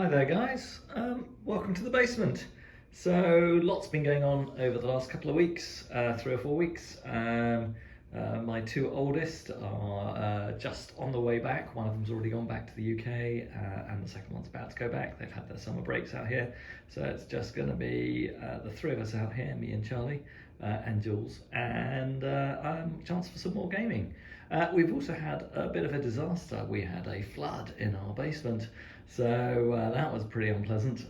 Hi there guys, welcome to the basement. So lots been going on over the last couple of weeks, 3 or 4 weeks. My two oldest are just on the way back. One of them's already gone back to the UK and the second one's about to go back. They've had their summer breaks out here. So it's just going to be the three of us out here, me and Charlie and Jules, and a chance for some more gaming. We've also had a bit of a disaster. We had a flood in our basement, so that was pretty unpleasant.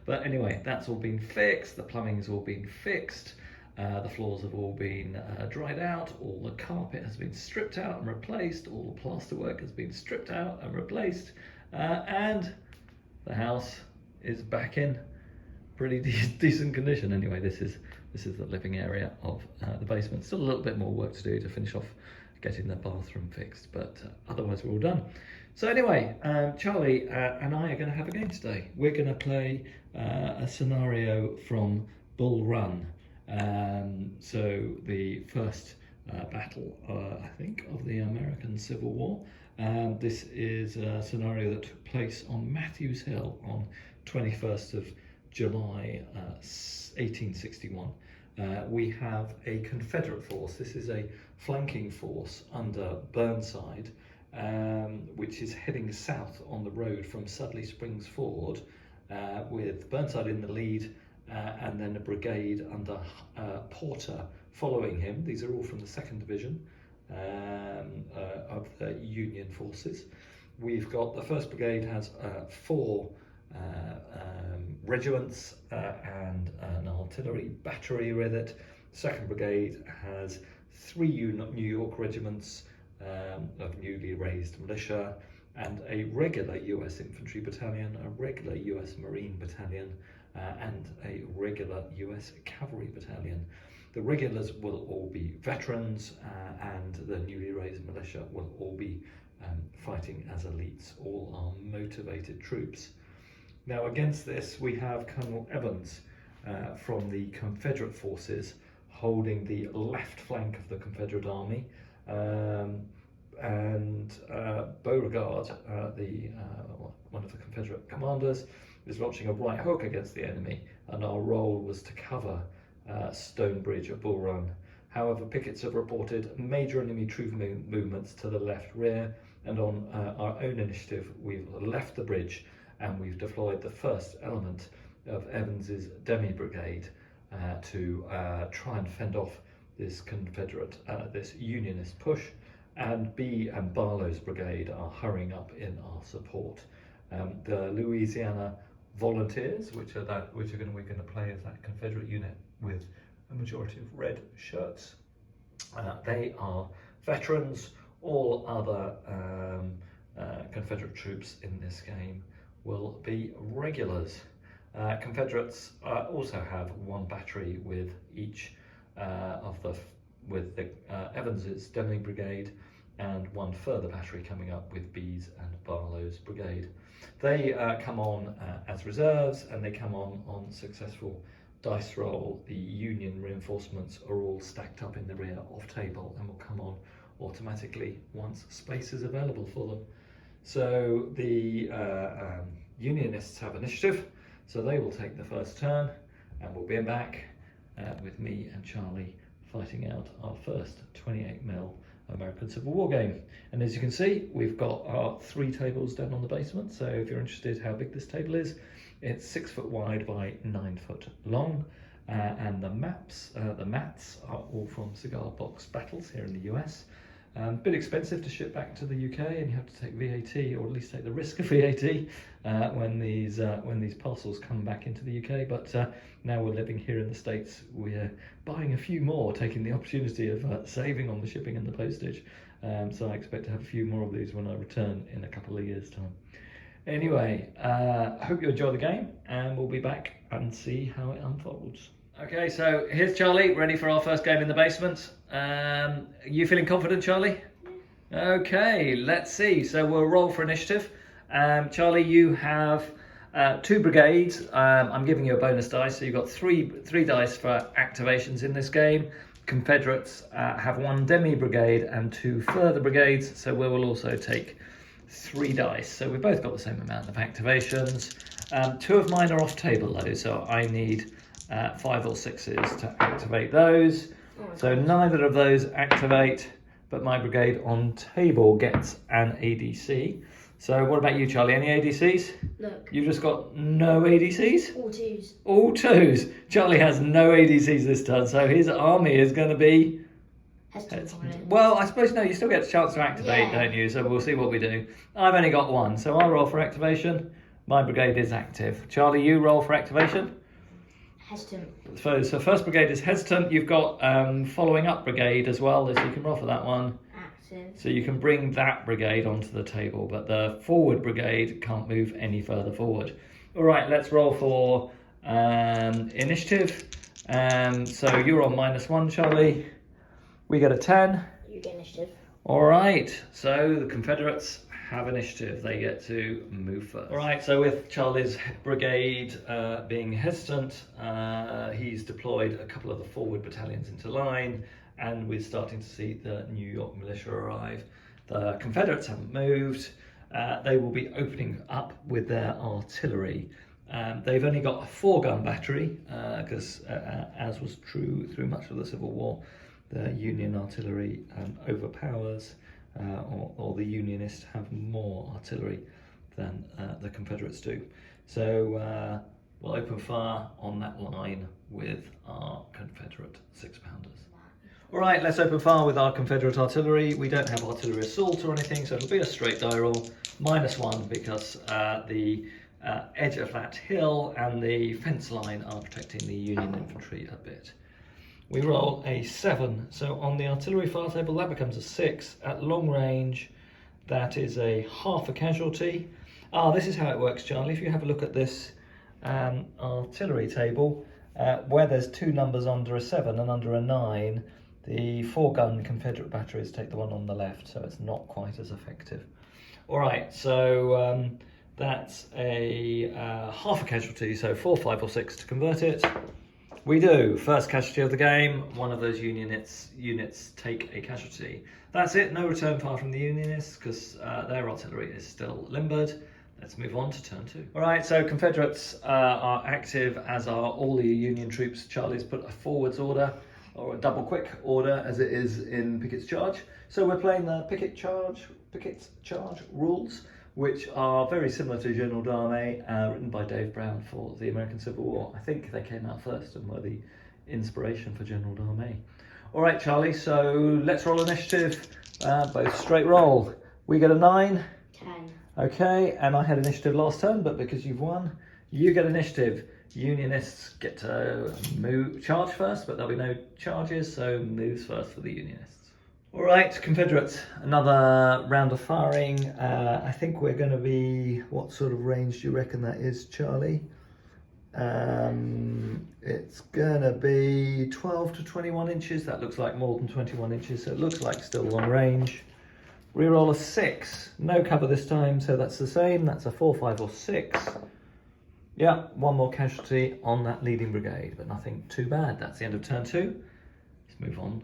But anyway, that's all been fixed. The plumbing's all been fixed. The floors have all been dried out. All the carpet has been stripped out and replaced. All the plasterwork has been stripped out and replaced. And the house is back in pretty decent condition. Anyway, this is the living area of the basement. Still a little bit more work to do to finish off getting the bathroom fixed, but otherwise we're all done. So anyway, Charlie and I are going to have a game today. We're going to play a scenario from Bull Run. So the first battle, I think, of the American Civil War. This is a scenario that took place on Matthews Hill on 21st of July 1861. We have a Confederate force. This is a flanking force under Burnside, which is heading south on the road from Sudley Springs Ford, with Burnside in the lead, and then a brigade under Porter following him. These are all from the 2nd Division of the Union forces. We've got the 1st Brigade has 4 regiments and an artillery battery with it. 2nd Brigade has 3 New York regiments of newly raised militia, and a regular US infantry battalion, a regular US Marine battalion, and a regular US cavalry battalion. The regulars will all be veterans, and the newly raised militia will all be fighting as elites. All are motivated troops. Now against this we have Colonel Evans from the Confederate forces holding the left flank of the Confederate army, and Beauregard, one of the Confederate commanders, is launching a right hook against the enemy, and our role was to cover Stonebridge at Bull Run. However, pickets have reported major enemy troop movements to the left rear, and on our own initiative we've left the bridge and we've deployed the first element of Evans's Demi Brigade to try and fend off this Confederate, this Unionist push, and B and Barlow's Brigade are hurrying up in our support. The Louisiana Volunteers, we're going to play as that Confederate unit with a majority of red shirts. They are veterans. All other Confederate troops in this game will be regulars. Confederates also have 1 battery with each with the Evans's Demi Brigade, and 1 further battery coming up with B's and Barlow's Brigade. They come on as reserves, and they come on successful dice roll. The Union reinforcements are all stacked up in the rear off table and will come on automatically once space is available for them. So the Unionists have initiative, so they will take the first turn, and we'll be back with me and Charlie fighting out our first 28mm American Civil War game. And as you can see, we've got our 3 tables down on the basement. So if you're interested how big this table is, it's 6 foot wide by 9 foot long, and the mats are all from Cigar Box Battles here in the US. A bit expensive to ship back to the UK, and you have to take VAT, or at least take the risk of VAT when these parcels come back into the UK. But now we're living here in the States, we're buying a few more, taking the opportunity of saving on the shipping and the postage. So I expect to have a few more of these when I return in a couple of years' time. Anyway, I hope you enjoy the game, and we'll be back and see how it unfolds. Okay, so here's Charlie, ready for our first game in the basement. You feeling confident, Charlie? Okay, let's see. So we'll roll for initiative. Charlie, you have 2 brigades. I'm giving you a bonus dice, so you've got three dice for activations in this game. Confederates have 1 Demi Brigade and 2 further brigades, so we will also take 3 dice. So we've both got the same amount of activations. 2 of mine are off table though, so I need 5 or 6s to activate those. So neither of those activate, but my brigade on table gets an ADC. So what about you, Charlie? Any ADCs? Look. You've just got no ADCs? All 2s. All 2s. Charlie has no ADCs this turn, so his army is going to be... Well, I suppose, no, you still get a chance to activate, don't you? So we'll see what we do. I've only got 1, so I'll roll for activation. My brigade is active. Charlie, you roll for activation? Hesitant. So first brigade is hesitant. You've got following up brigade as well, so you can roll for that one. Active. So you can bring that brigade onto the table, but the forward brigade can't move any further forward. All right, let's roll for initiative. So you're on -1, Charlie. We get a 10. You get initiative. All right, so the Confederates have initiative. They get to move first. All right, so with Charlie's brigade being hesitant, he's deployed a couple of the forward battalions into line, and we're starting to see the New York militia arrive. The Confederates haven't moved. They will be opening up with their artillery. They've only got a 4-gun battery, because as was true through much of the Civil War, the Union artillery overpowers, or the Unionists have more artillery than the Confederates do. So we'll open fire on that line with our Confederate 6-pounders. All right, let's open fire with our Confederate artillery. We don't have artillery assault or anything, so it'll be a straight die roll. -1 because the edge of that hill and the fence line are protecting the Union infantry a bit. We roll a 7, so on the artillery fire table that becomes a 6. At long range, that is a half a casualty. This is how it works, Charlie. If you have a look at this artillery table, where there's 2 numbers under a 7 and under a 9, the 4-gun Confederate batteries take the one on the left, so it's not quite as effective. All right, so that's a half a casualty, so 4, 5 or 6 to convert it. We do. First casualty of the game. One of those units take a casualty. That's it. No return fire from the Unionists because their artillery is still limbered. Let's move on to turn 2. All right, so Confederates are active, as are all the Union troops. Charlie's put a forwards order, or a double quick order, as it is in Pickett's Charge. So we're playing the Pickett's Charge rules, which are very similar to General d'Armée, written by Dave Brown for the American Civil War. I think they came out first and were the inspiration for General d'Armée. All right, Charlie, so let's roll initiative. Both straight roll. We get a 9. 10. Okay, and I had initiative last turn, but because you've won, you get initiative. Unionists get to charge first, but there'll be no charges, so moves first for the Unionists. All right, Confederates, another round of firing. I think we're going to be, what sort of range do you reckon that is, Charlie? It's going to be 12 to 21 inches. That looks like more than 21 inches, so it looks like still long range. Reroll a 6. No cover this time, so that's the same. That's a 4, 5 or 6. Yeah, 1 more casualty on that leading brigade, but nothing too bad. That's the end of turn 2. Let's move on.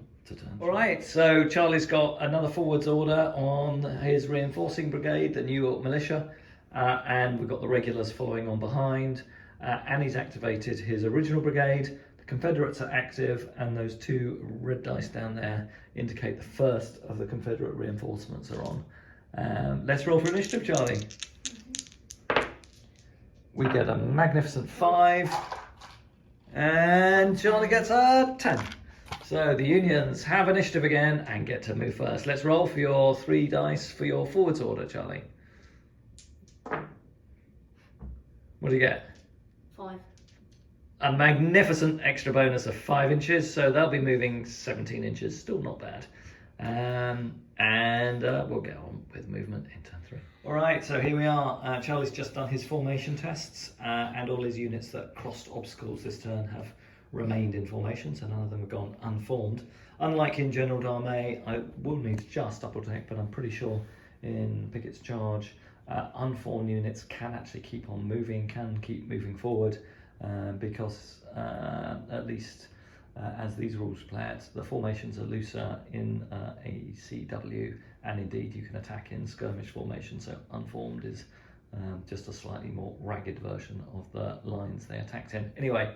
All right, so Charlie's got another forwards order on his reinforcing brigade, the New York militia, and we've got the regulars following on behind, and he's activated his original brigade. The Confederates are active, and those 2 red dice down there indicate the first of the Confederate reinforcements are on. Let's roll for initiative, Charlie. We get a magnificent 5, and Charlie gets a 10. So the Unions have initiative again and get to move first. Let's roll for your 3 dice for your forwards order, Charlie. What do you get? 5. A magnificent extra bonus of 5 inches, so they'll be moving 17 inches, still not bad. And we'll get on with movement in turn 3. All right, so here we are. Charlie's just done his formation tests, and all his units that crossed obstacles this turn have remained in formation, so none of them have gone unformed. Unlike in General d'Armée, I will need to just double check, but I'm pretty sure in Pickett's Charge, unformed units can actually keep on moving, can keep moving forward, because at least as these rules play out, the formations are looser in ACW and indeed you can attack in skirmish formation. So unformed is just a slightly more ragged version of the lines they attacked in. Anyway,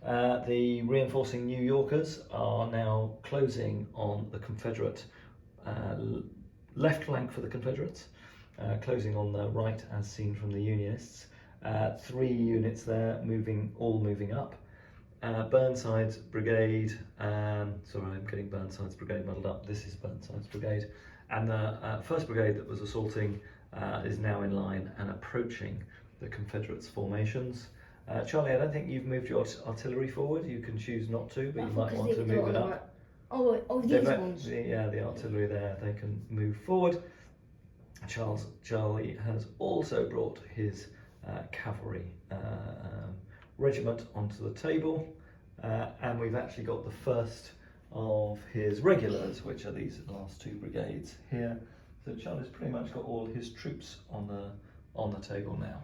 the reinforcing New Yorkers are now closing on the Confederate left flank for the Confederates, closing on the right as seen from the Unionists. 3 units there, all moving up. Burnside's brigade, sorry, I'm getting Burnside's brigade muddled up. This is Burnside's brigade, and the 1st Brigade that was assaulting is now in line and approaching the Confederates' formations. Charlie, I don't think you've moved your artillery forward. You can choose not to, but you might want to move it up. These ones. The artillery there, they can move forward. Charlie has also brought his cavalry regiment onto the table, and we've actually got the first of his regulars, which are these last 2 brigades here. So Charlie's pretty much got all his troops on the table now.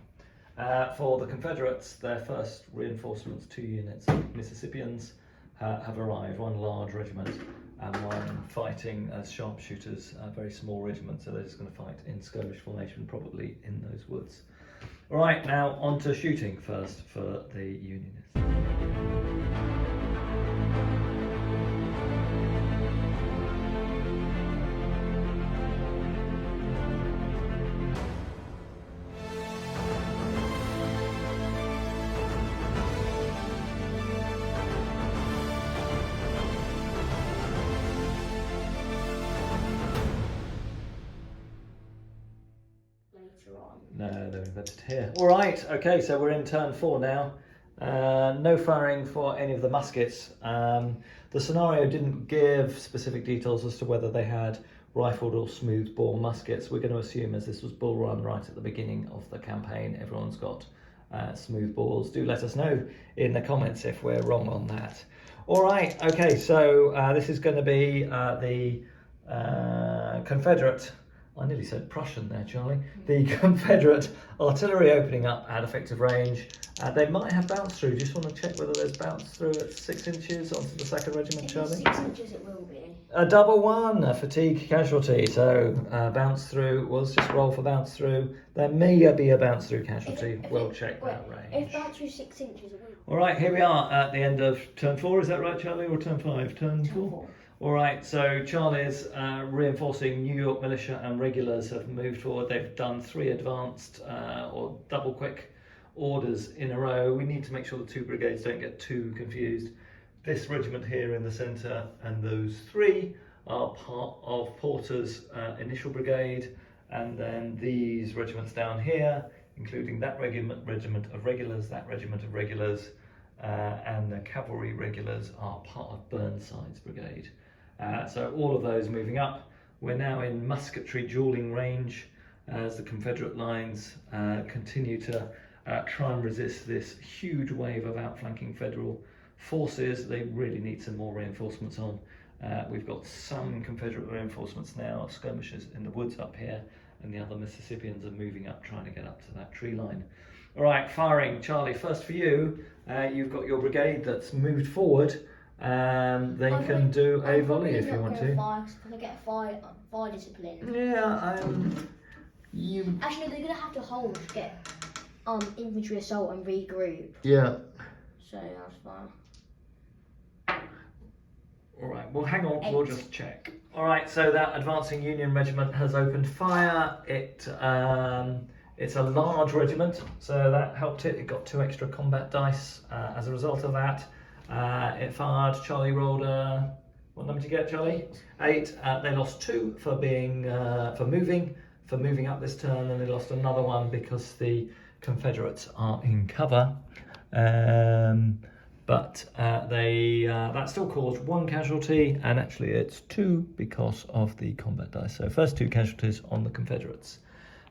For the Confederates, their first reinforcements, 2 units of Mississippians, have arrived, 1 large regiment and 1 fighting as sharpshooters, a very small regiment, so they're just going to fight in skirmish formation, probably in those woods. All right, now on to shooting first for the Unionists. No, they're invented here. All right, okay, so we're in turn 4 now. No firing for any of the muskets. The scenario didn't give specific details as to whether they had rifled or smooth bore muskets. We're going to assume, as this was Bull Run right at the beginning of the campaign, everyone's got smooth bores. Do let us know in the comments if we're wrong on that. All right, okay, so this is going to be the Confederate, I nearly said Prussian there, Charlie. The Confederate artillery opening up at effective range. They might have bounced through. Just want to check whether there's bounced through at 6 inches onto the 2nd Regiment, Charlie. 6 inches it will be. A double 1, a fatigue casualty. So bounce through was just roll for bounce through. There may be a bounce through casualty. We'll check that range. If bounce through 6 inches, it will be. All right, here we are at the end of turn 4. Is that right, Charlie, or turn 5? Turn 4. All right, so Charlie's reinforcing New York militia and regulars have moved forward. They've done 3 advanced or double quick orders in a row. We need to make sure the 2 brigades don't get too confused. This regiment here in the centre and those 3 are part of Porter's initial brigade, and then these regiments down here, including that regiment of regulars, that regiment of regulars, and the cavalry regulars are part of Burnside's brigade. So all of those moving up. We're now in musketry dueling range as the Confederate lines continue to try and resist this huge wave of outflanking Federal forces. They really need some more reinforcements on. We've got some Confederate reinforcements now, skirmishers in the woods up here, and the other Mississippians are moving up, trying to get up to that tree line. All right, firing. Charlie, first for you. You've got your brigade that's moved forward. They can do a volley if you want to. Can I get a fire discipline? Yeah, Actually, they're gonna have to hold to get infantry assault and regroup. Yeah. So that's fine. All right, well, hang on, we'll just check. All right, so that advancing Union regiment has opened fire. It's a large regiment, so that helped it. It got 2 extra combat dice as a result of that. It fired. Charlie rolled what number did you get, Charlie? 8. They lost 2 for being for moving up this turn, and they lost another 1 because the Confederates are in cover. But that still caused 1 casualty, and actually it's 2 because of the combat dice. So first 2 casualties on the Confederates.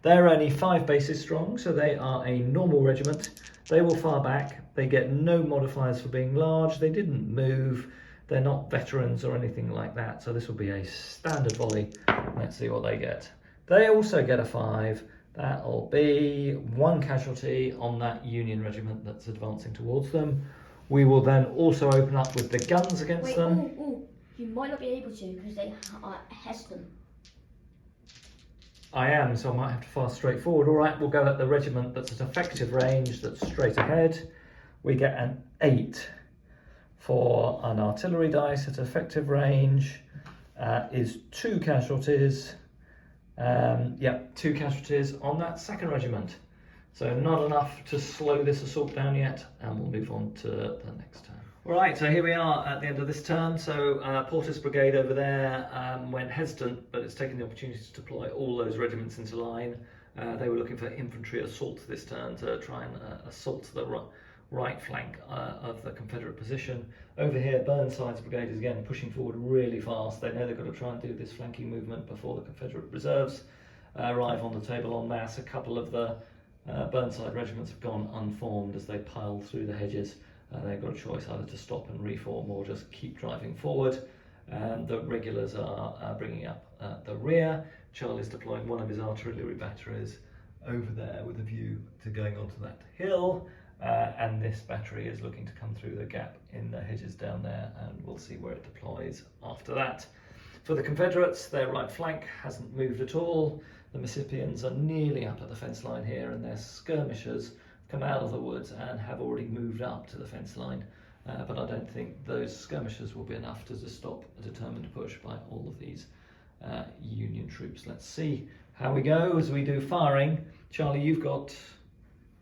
They're only 5 bases strong, so they are a normal regiment. They will fire back. They get no modifiers for being large. They didn't move. They're not veterans or anything like that, so this will be a standard volley. Let's see what they get. They also get a 5. That'll be 1 casualty on that Union regiment that's advancing towards them. We will then also open up with the guns against them. You might not be able to because they are hesitant. I am, so I might have to fast straight forward. All right, we'll go at the regiment that's at effective range, that's straight ahead. We get an 8 for an artillery dice at effective range. Is 2 casualties. Yeah, 2 casualties on that second regiment. So not enough to slow this assault down yet, and we'll move on to the next turn. All right, so here we are at the end of this turn. So Porter's brigade over there went hesitant, but it's taken the opportunity to deploy all those regiments into line. They were looking for infantry assault this turn to try and assault the right flank of the Confederate position. Over here, Burnside's brigade is again pushing forward really fast. They know they've got to try and do this flanking movement before the Confederate reserves arrive on the table en masse. A couple of the Burnside regiments have gone unformed as they pile through the hedges. They've got a choice either to stop and reform or just keep driving forward. The regulars are bringing up the rear. Charlie's deploying one of his artillery batteries over there with a view to going onto that hill. And this battery is looking to come through the gap in the hedges down there, and we'll see where it deploys after that. For the Confederates, their right flank hasn't moved at all. The Mississippians are nearly up at the fence line here, and their skirmishers come out of the woods and have already moved up to the fence line. But I don't think those skirmishers will be enough to stop a determined push by all of these Union troops. Let's see how we go as we do firing. Charlie, you've got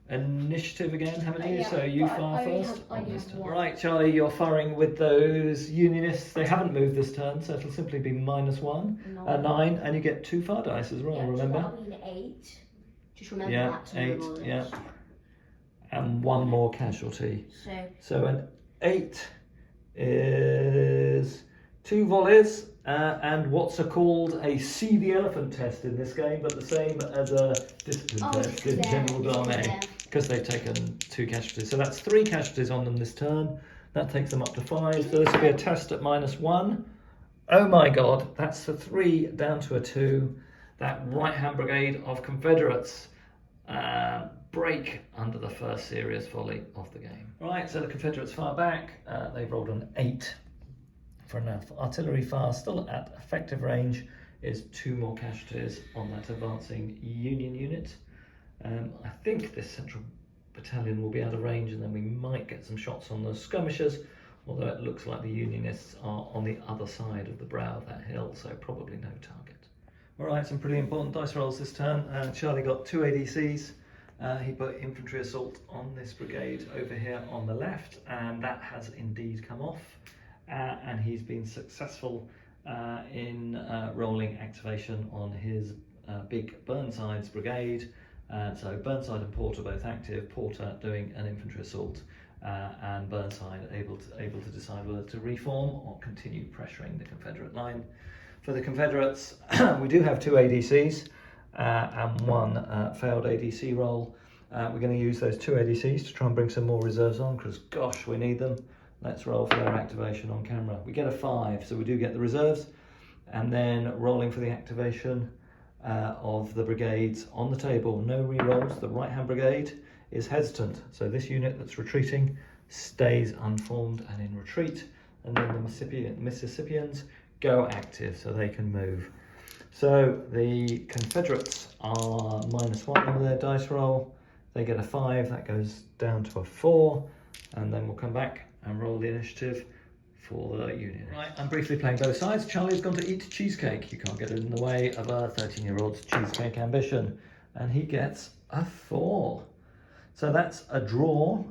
initiative again, haven't you? Yeah, so you but fire I only first. have- I only have one. Right, Charlie, you're firing with those Unionists. They haven't moved this turn, so it'll simply be -1, a 9, and you get 2 fire dice as well. Yeah, remember? So that'll be an 8. Just remember Yeah, that. 8. Yeah, and 1 more casualty. So an 8 is 2 volleys. And what's called a see the elephant test in this game, but the same as a discipline test in General Darnay, because they've taken 2 casualties. So that's 3 casualties on them this turn. That takes them up to 5. So this will be a test at -1. Oh my God, that's a 3 down to a 2. That right-hand brigade of Confederates break under the first serious volley of the game. Right, so the Confederates fire back. They've rolled an 8. For enough artillery fire, still at effective range, is 2 more casualties on that advancing Union unit. I think this central battalion will be out of range, and then we might get some shots on the skirmishers, although it looks like the Unionists are on the other side of the brow of that hill, so probably no target. All right, some pretty important dice rolls this turn. Charlie got 2 ADCs. He put infantry assault on this brigade over here on the left, and that has indeed come off. And he's been successful in rolling activation on his big Burnside's brigade. So Burnside and Porter both active, Porter doing an infantry assault, and Burnside able to decide whether to reform or continue pressuring the Confederate line. For the Confederates, we do have 2 ADCs and 1 failed ADC roll. We're going to use those 2 ADCs to try and bring some more reserves on, because gosh, we need them. Let's roll for their activation on camera. We get a 5, so we do get the reserves, and then rolling for the activation of the brigades on the table. No re-rolls. The right-hand brigade is hesitant, so this unit that's retreating stays unformed and in retreat, and then the Mississippians go active, so they can move. So the Confederates are -1 on their dice roll. They get a 5, that goes down to a 4, and then we'll come back and roll the initiative for the Union. Right, I'm briefly playing both sides. Charlie's gone to eat cheesecake. You can't get in the way of a 13-year-old's cheesecake ambition. And he gets a 4. So that's a draw,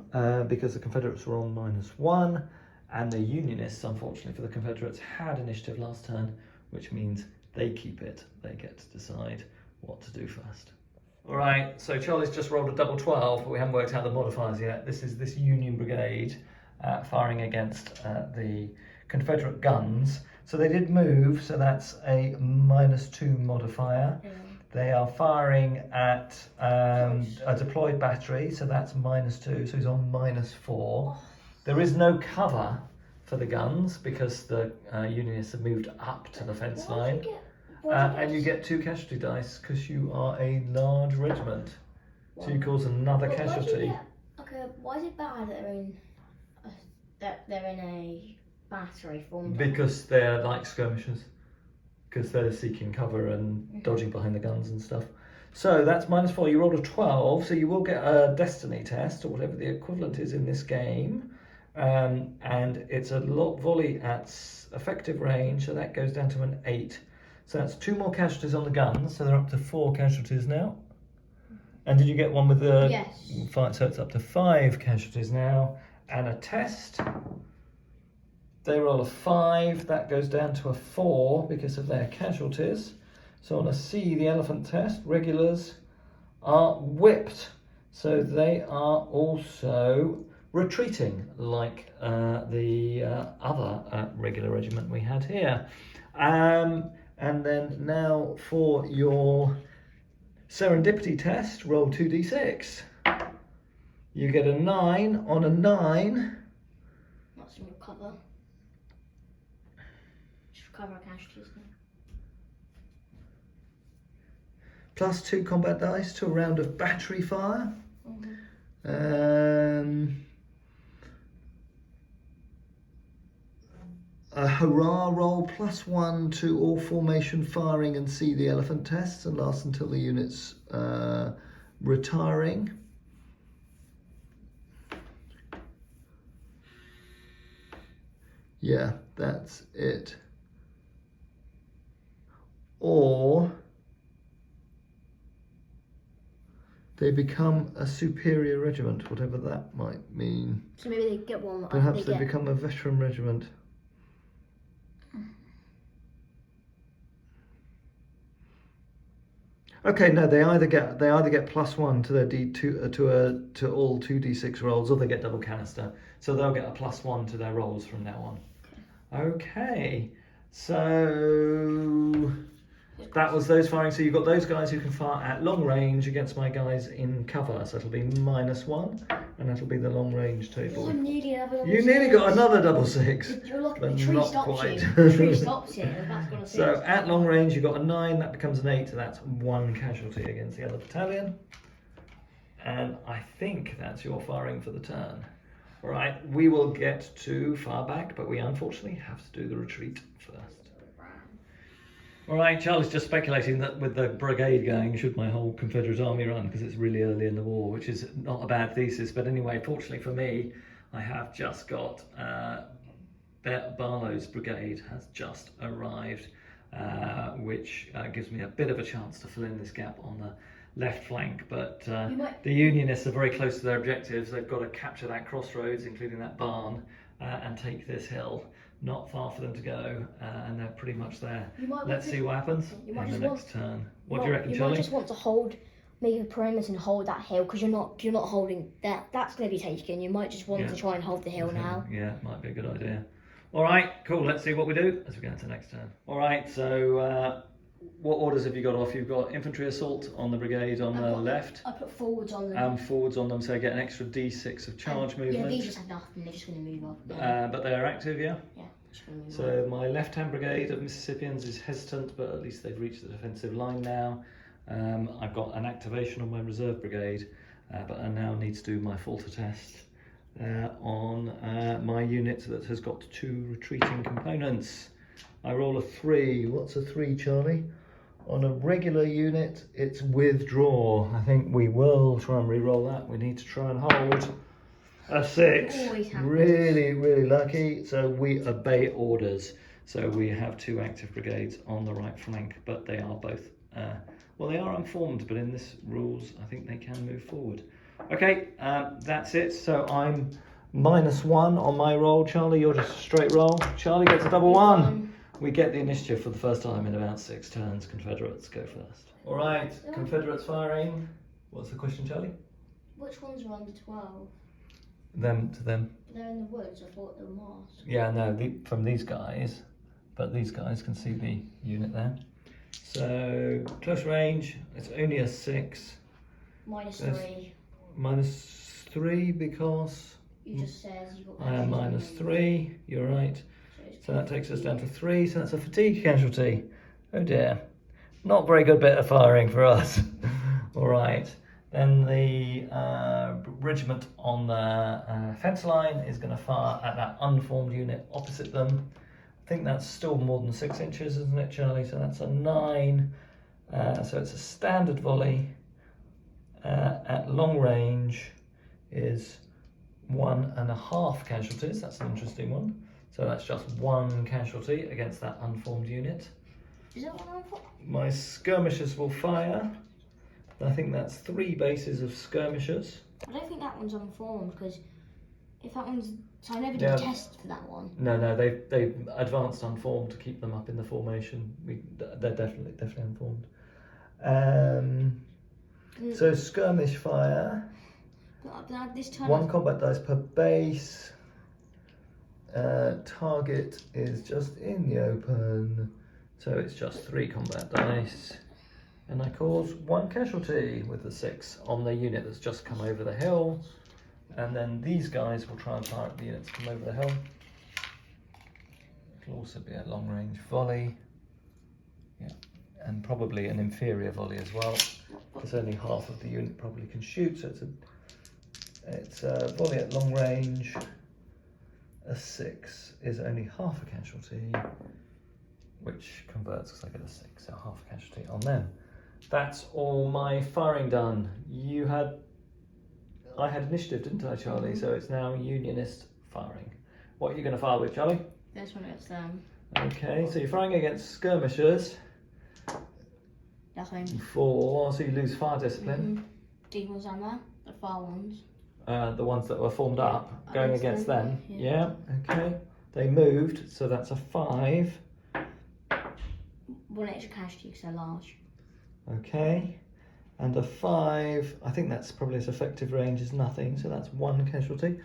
because the Confederates were on -1, and the Unionists, unfortunately for the Confederates, had initiative last turn, which means they keep it. They get to decide what to do first. All right, so Charlie's just rolled a double 12, but we haven't worked out the modifiers yet. This is this Union brigade firing against the Confederate guns. So they did move, so that's a -2 modifier. Yeah. They are firing at a deployed battery, so that's -2, so he's on -4. There is no cover for the guns because the Unionists have moved up to the fence line. And you get 2 casualty dice because you are a large regiment. So you cause another casualty. Okay, why is it bad that they're in a battery formed? Because they're like skirmishers. because they're seeking cover and dodging behind the guns and stuff. So that's -4. You rolled a 12, so you will get a destiny test or whatever the equivalent is in this game. And it's a lock volley at effective range, so that goes down to an 8. So that's 2 more casualties on the guns, so they're up to 4 casualties now. And did you get one with the... Yes. 5, so it's up to 5 casualties now. And a test. They roll a 5, that goes down to a 4 because of their casualties. So on a C, the elephant test, regulars are whipped. So they are also retreating like the other regular regiment we had here. And then now for your serendipity test, roll 2d6. You get a 9. On a 9... That's some recover. Just recover our casualties now. +2 combat dice to a round of battery fire. A hurrah roll +1 to all formation firing and see the elephant tests and lasts until the unit's retiring. Yeah, that's it. Or they become a superior regiment, whatever that might mean. So maybe they get one. Perhaps they become a veteran regiment. Okay, no, they either get +1 to their D2 to all 2d6 rolls, or they get double canister. So they'll get a +1 to their rolls from now on. Okay, so that was those firing. So you've got those guys who can fire at long range against my guys in cover. So it'll be -1, and that'll be the long range table. You nearly got another double 6. You're lucky but the tree not stops quite. you. The tree stops you. That's gonna So at long range, you got a 9. That becomes an 8. So that's 1 casualty against the other battalion. And I think that's your firing for the turn. All right, we will get to far back, but we unfortunately have to do the retreat first. All right, Charlie's just speculating that with the brigade going, should my whole Confederate army run, because it's really early in the war, which is not a bad thesis. But anyway, fortunately for me, I have just got Barlow's brigade has just arrived, which gives me a bit of a chance to fill in this gap on the left flank. But the Unionists are very close to their objectives. They've got to capture that crossroads, including that barn, and take this hill. Not far for them to go, and they're pretty much there. Let's see what happens in the next turn. What do you reckon, Charlie? You might just want to make a perimeter and hold that hill, because you're not holding that. That's going to be taken. You might just want to try and hold the hill now. Yeah, might be a good idea. All right, cool. Let's see what we do as we go into the next turn. All right, so what orders have you got off? You've got infantry assault on the brigade on the left. I put forwards on them. Forwards on them, so I get an extra d6 of charge movement. Yeah, these just have nothing. They're just going to move up. But they are active, yeah? Yeah. So my left-hand brigade of Mississippians is hesitant, but at least they've reached the defensive line now. I've got an activation on my reserve brigade, but I now need to do my falter test on my unit that has got 2 retreating components. I roll a 3. What's a 3, Charlie? On a regular unit, it's withdraw. I think we will try and re-roll that. We need to try and hold. A 6. Really, really lucky. So we obey orders. So we have 2 active brigades on the right flank, but they are both, well, they are unformed, but in this rules, I think they can move forward. Okay, that's it. So I'm -1 on my roll. Charlie, you're just a straight roll. Charlie gets a double 1. We get the initiative for the first time in about 6 turns. Confederates go first. All right, Confederates firing. What's the question, Charlie? Which ones are under 12? Them to them. They're in the woods. I thought they were masked. Yeah, no, from these guys, but these guys can see the unit there. So close range, it's only a 6. -3. -3 because You just said you got. I am -3. You're right. So that takes us down to 3. So that's a fatigue casualty. Oh dear, not very good bit of firing for us. All right. Then the regiment on the fence line is going to fire at that unformed unit opposite them. I think that's still more than 6 inches, isn't it, Charlie? So that's a 9. So it's a standard volley at long range is 1.5 casualties. That's an interesting one. So that's just 1 casualty against that unformed unit. Is that one unformed? My skirmishers will fire. I think that's 3 bases of skirmishers. I don't think that one's unformed, because if that one's... So I never did a test for that one. No, they've advanced unformed to keep them up in the formation. They're definitely unformed. So skirmish fire. But this time 1 combat dice per base. Target is just in the open, so it's just 3 combat dice. And I cause 1 casualty with the 6 on the unit that's just come over the hill. And then these guys will try and fire at the units come over the hill. It'll also be a long range volley. Yeah, and probably an inferior volley as well, because only half of the unit probably can shoot, so it's a volley at long range. A 6 is only half a casualty, which converts because I get a 6, so half a casualty on them. That's all my firing done. I had initiative, didn't I, Charlie? So it's now Unionist firing. What are you going to fire with, Charlie? This one is them. Okay, so you're firing against skirmishers. Nothing. 4, so you lose fire discipline. These ones down there, the far ones. The ones that were formed up, going against them. Yeah. Okay. They moved, so that's a 5. 1 extra casualty because they're large. Okay. And a 5, I think that's probably its effective range is nothing, so that's 1 casualty.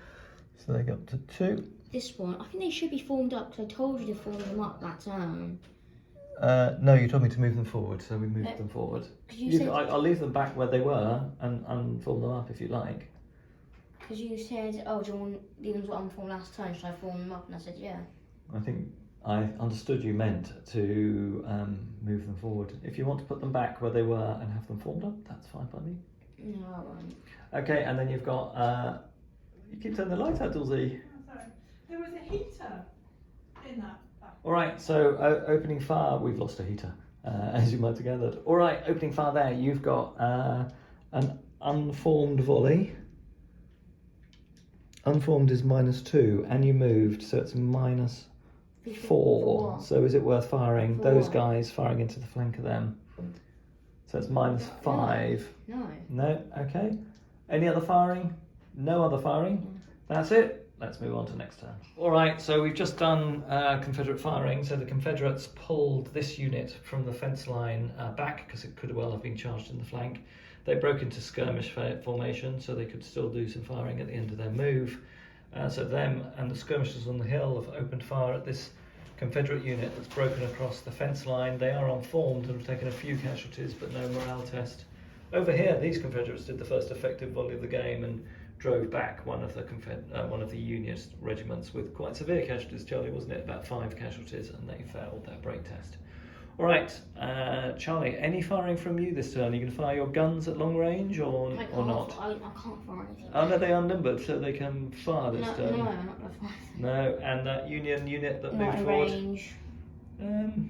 So they got to 2. This one, I think they should be formed up because I told you to form them up that turn. No, you told me to move them forward, so we moved them forward. Said... I'll leave them back where they were and form them up if you like. Because you said, oh, do you want these ones what I formed last time, should I form them up? And I said, yeah. I think I understood you meant to move them forward. If you want to put them back where they were and have them formed up, that's fine by me. No, I won't. Okay, and then you've got... you keep turning the light out, Dulcie. Oh, sorry. There was a heater in that. Alright, so opening fire, we've lost a heater, as you might have gathered. Alright, opening fire there, you've got an unformed volley. Unformed is -2, and you moved, so it's -4. So is it worth firing? 4. Those guys firing into the flank of them. So it's -5. No. No? Okay. Any other firing? No other firing? That's it. Let's move on to next turn. Alright, so we've just done Confederate firing. So the Confederates pulled this unit from the fence line back because it could well have been charged in the flank. They broke into skirmish formation, so they could still do some firing at the end of their move. So them and the skirmishers on the hill have opened fire at this Confederate unit that's broken across the fence line. They are unformed and have taken a few casualties, but no morale test. Over here, these Confederates did the first effective volley of the game and drove back one of the Unionist regiments with quite severe casualties, Charlie, wasn't it? About 5 casualties, and they failed their break test. All right, Charlie, any firing from you this turn? Are you going to fire your guns at long range or not? I can't fire anything. Oh no, they are numbered, so they can fire this turn. No, I'm not going to fire. No, and that Union unit that Not moved in forward. range.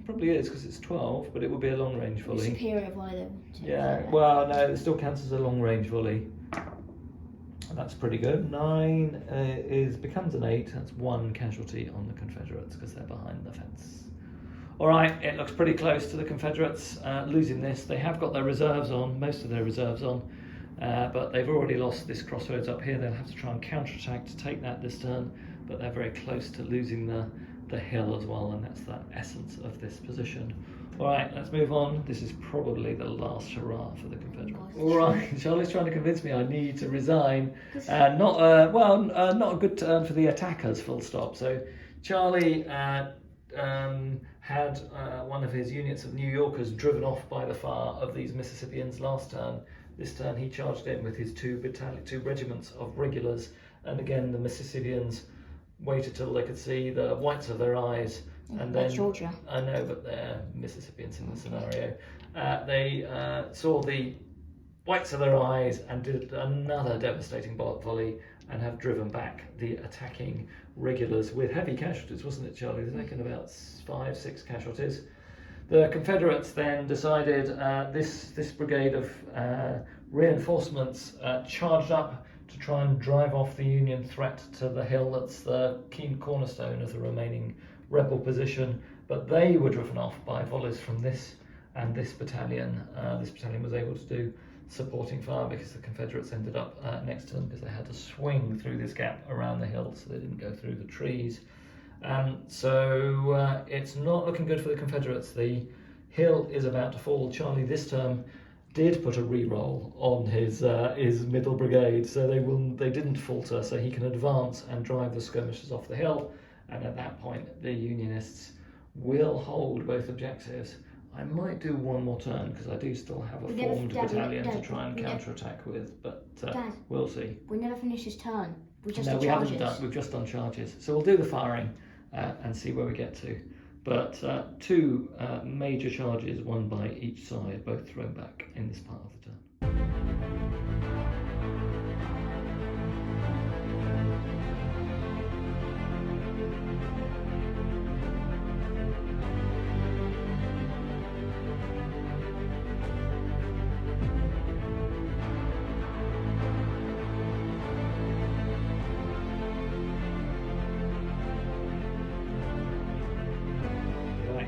Probably is because it's 12, but it will be a long range volley. Superior volley though. Yeah, well, no, it still counts as a long range volley. That's pretty good. 9 becomes an 8. That's 1 casualty on the Confederates because they're behind the fence. All right, it looks pretty close to the Confederates losing this. They have got their reserves on, most of their reserves on, but they've already lost this crossroads up here. They'll have to try and counterattack to take that this turn, but they're very close to losing the hill as well, and that's the essence of this position. All right, let's move on. This is probably the last hurrah for the Confederates. All right, Charlie's trying to convince me I need to resign. Not a good turn for the attackers, full stop. So Charlie had one of his units of New Yorkers driven off by the fire of these Mississippians last turn. This turn he charged in with his 2 regiments of regulars, and again the Mississippians waited till they could see the whites of their eyes, and then Georgia. I know, but they're Mississippians in the scenario. They saw the whites of their eyes and did another devastating volley and have driven back the attacking regulars with heavy casualties, wasn't it, Charlie? They're taking about 5-6 casualties. The Confederates then decided this brigade of reinforcements charged up to try and drive off the Union threat to the hill that's the key cornerstone of the remaining rebel position, but they were driven off by volleys from this and this battalion. This battalion was able to do supporting fire because the Confederates ended up next to them because they had to swing through this gap around the hill so they didn't go through the trees. So it's not looking good for the Confederates. The hill is about to fall. Charlie this term did put a re-roll on his middle brigade, so they didn't falter, so he can advance and drive the skirmishers off the hill, and at that point the Unionists will hold both objectives. I might do one more turn because I do still have a formed battalion to try and counterattack with, but we'll see. We never finished his turn. We just No, did we charges. haven't done. We've just done charges, so we'll do the firing and see where we get to. But two major charges, one by each side, both thrown back in this part of the turn.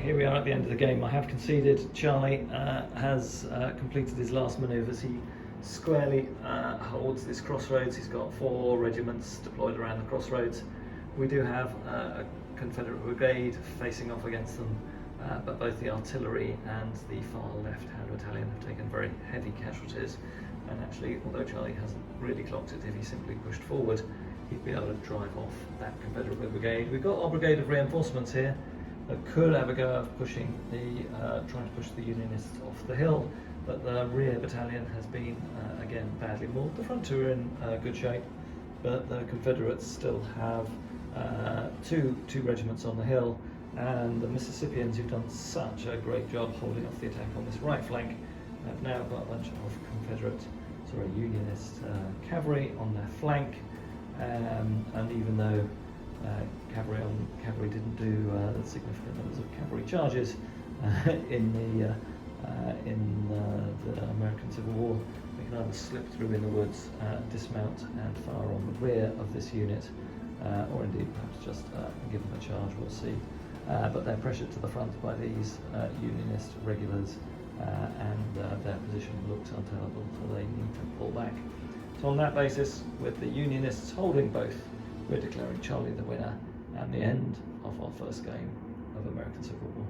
Here we are at the end of the game. I have conceded. Charlie has completed his last manoeuvres. He squarely holds this crossroads. He's got 4 regiments deployed around the crossroads. We do have a Confederate brigade facing off against them, but both the artillery and the far left-hand battalion have taken very heavy casualties. And actually, although Charlie hasn't really clocked it, if he simply pushed forward, he'd be able to drive off that Confederate brigade. We've got our brigade of reinforcements here that could have a go of pushing trying to push the Unionists off the hill, but the rear battalion has been again badly mauled. The front two are in good shape, but the Confederates still have two regiments on the hill, and the Mississippians, who've done such a great job holding off the attack on this right flank, have now got a bunch of Unionist cavalry on their flank, and even though cavalry didn't do significant numbers of cavalry charges in the American Civil War, they can either slip through in the woods, dismount and fire on the rear of this unit, or indeed perhaps just give them a charge, we'll see. But they're pressured to the front by these Unionist regulars, and their position looks untenable, so they need to pull back. So on that basis, with the Unionists holding both, we're declaring Charlie the winner and the end of our first game of American Civil War.